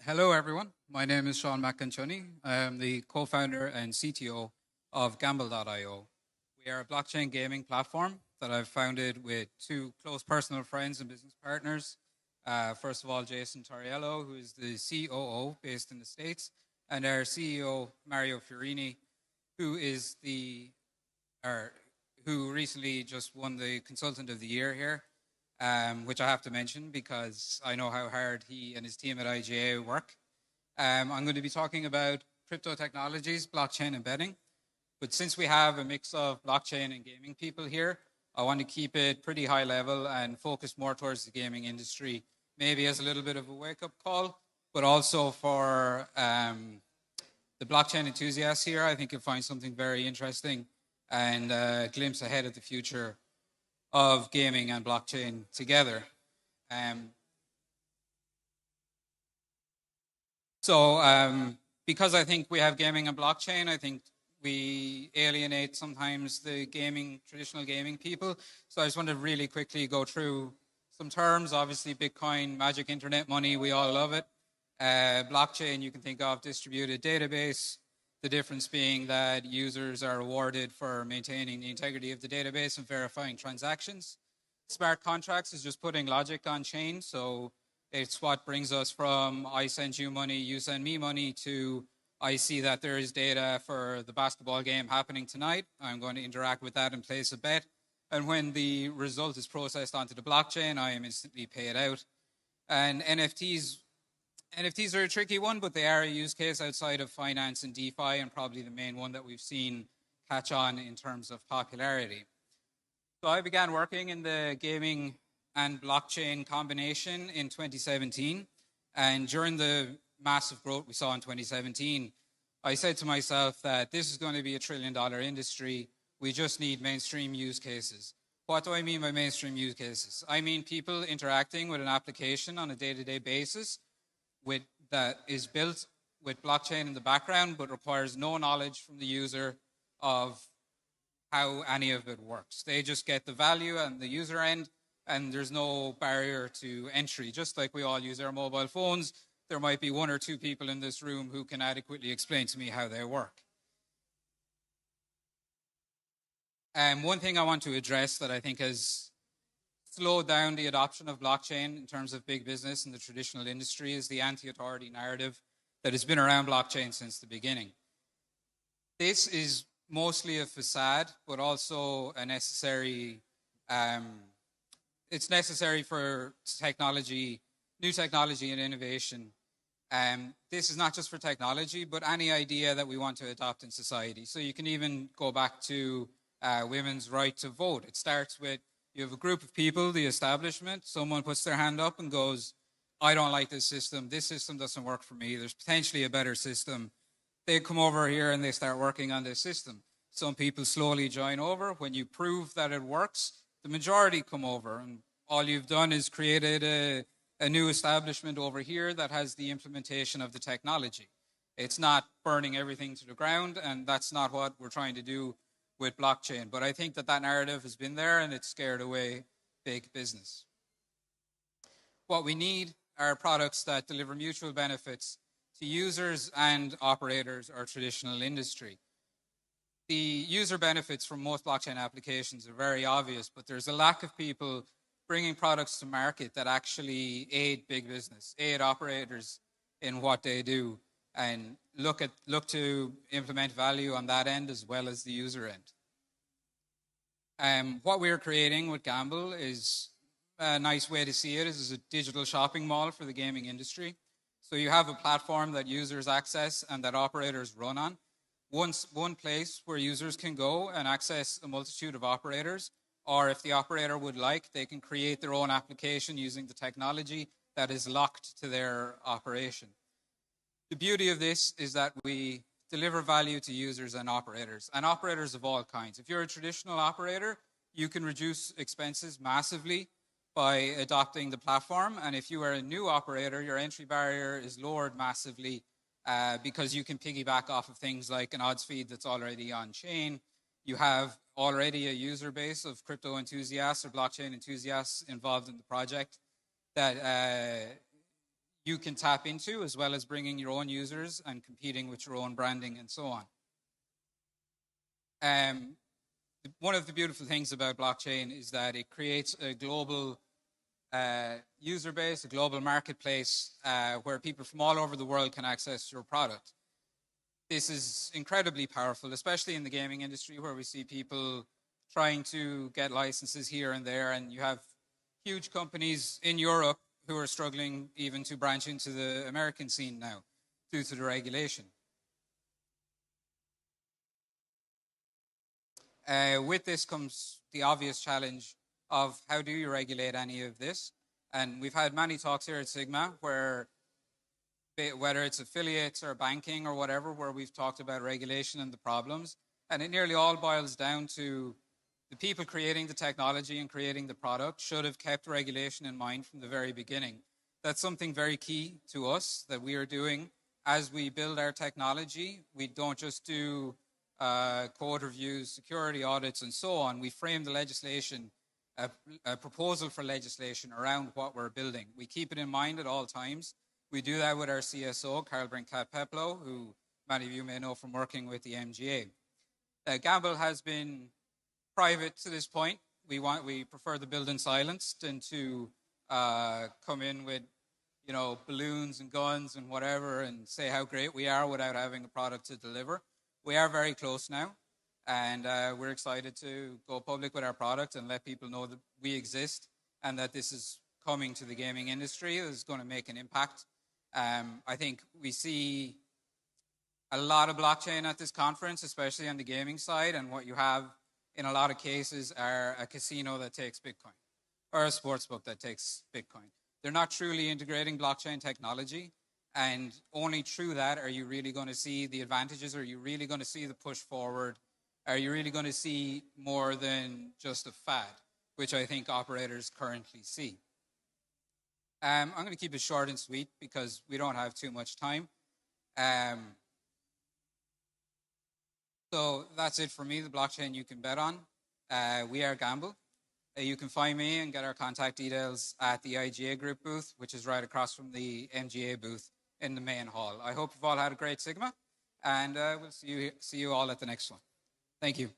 Hello, everyone. My name is Sean McIntyre. I am the co-founder and CTO of GAMBL.io. We are a blockchain gaming platform that I've founded with two close personal friends and business partners. First of all, Jason Torriello, who is the COO based in the States, and our CEO, Mario Fiorini, who is who recently just won the Consultant of the Year here, which I have to mention because I know how hard he and his team at IGA work. I'm going to be talking about crypto technologies, blockchain and betting. But since we have a mix of blockchain and gaming people here, I want to keep it pretty high level and focus more towards the gaming industry, maybe as a little bit of a wake-up call, but also for the blockchain enthusiasts here. I think you'll find something very interesting and a glimpse ahead of the future of gaming and blockchain together. Because I think we have gaming and blockchain, I think we alienate sometimes the traditional gaming people. So I just want to really quickly go through some terms. Obviously, Bitcoin, magic internet money, we all love it. Blockchain, you can think of distributed database. The difference being that users are rewarded for maintaining the integrity of the database and verifying transactions. Smart contracts is just putting logic on chain. So it's what brings us from I send you money, you send me money, to I see that there is data for the basketball game happening tonight. I'm going to interact with that and place a bet. And when the result is processed onto the blockchain, I am instantly paid out. And NFTs are a tricky one, but they are a use case outside of finance and DeFi, and probably the main one that we've seen catch on in terms of popularity. So I began working in the gaming and blockchain combination in 2017. And during the massive growth we saw in 2017, I said to myself that this is going to be $1 trillion industry. We just need mainstream use cases. What do I mean by mainstream use cases? I mean people interacting with an application on a day-to-day basis that is built with blockchain in the background, but requires no knowledge from the user of how any of it works. They just get the value on the user end, and there's no barrier to entry. Just like we all use our mobile phones, there might be one or two people in this room who can adequately explain to me how they work. One thing I want to address that I think has slowed down the adoption of blockchain in terms of big business in the traditional industry is the anti-authority narrative that has been around blockchain since the beginning. This is mostly a facade, but also a necessary, it's necessary for technology, new technology and innovation. This is not just for technology, but any idea that we want to adopt in society. So you can even go back to women's right to vote. It starts with you have a group of people, the establishment, someone puts their hand up and goes, I don't like this system doesn't work for me, there's potentially a better system. They come over here and they start working on this system. Some people slowly join over. When you prove that it works, the majority come over, and all you've done is created a new establishment over here that has the implementation of the technology. It's not burning everything to the ground, and that's not what we're trying to do with blockchain. But I think that narrative has been there and it's scared away big business. What we need are products that deliver mutual benefits to users and operators or traditional industry. The user benefits from most blockchain applications are very obvious, but there's a lack of people bringing products to market that actually aid big business, aid operators in what they do, and look to implement value on that end as well as the user end. What we're creating with GAMBL is a nice way to see it is a digital shopping mall for the gaming industry. So you have a platform that users access and that operators run on. One place where users can go and access a multitude of operators, or if the operator would like, they can create their own application using the technology that is locked to their operation. The beauty of this is that we deliver value to users and operators of all kinds. If you're a traditional operator, you can reduce expenses massively by adopting the platform. And if you are a new operator, your entry barrier is lowered massively because you can piggyback off of things like an odds feed that's already on chain. You have already a user base of crypto enthusiasts or blockchain enthusiasts involved in the project that you can tap into, as well as bringing your own users and competing with your own branding and so on. One of the beautiful things about blockchain is that it creates a global user base, a global marketplace where people from all over the world can access your product. This is incredibly powerful, especially in the gaming industry, where we see people trying to get licenses here and there, and you have huge companies in Europe who are struggling even to branch into the American scene now due to the regulation. With this comes the obvious challenge of how do you regulate any of this? And we've had many talks here at Sigma where, whether it's affiliates or banking or whatever, where we've talked about regulation and the problems. And it nearly all boils down to the people creating the technology and creating the product should have kept regulation in mind from the very beginning. That's something very key to us that we are doing as we build our technology. We don't just do code reviews, security audits, and so on. We frame the legislation, a proposal for legislation around what we're building. We keep it in mind at all times. We do that with our CSO, Carl Brinkat-Peplow, who many of you may know from working with the MGA. GAMBL has been private to this point. We prefer the build in silence than to come in with, you know, balloons and guns and whatever and say how great we are without having a product to deliver. We are very close now, and we're excited to go public with our product and let people know that we exist and that this is coming to the gaming industry. It's going to make an impact. I think we see a lot of blockchain at this conference, especially on the gaming side, and what you have in a lot of cases are a casino that takes Bitcoin or a sportsbook that takes Bitcoin. They're not truly integrating blockchain technology, and only through that are you really going to see the advantages. Are you really going to see the push forward? Are you really going to see more than just a fad, which I think operators currently see? I'm going to keep it short and sweet because we don't have too much time. So that's it for me, the blockchain you can bet on. We are GAMBL. You can find me and get our contact details at the IGA group booth, which is right across from the MGA booth in the main hall. I hope you've all had a great Sigma, and we'll see you all at the next one. Thank you.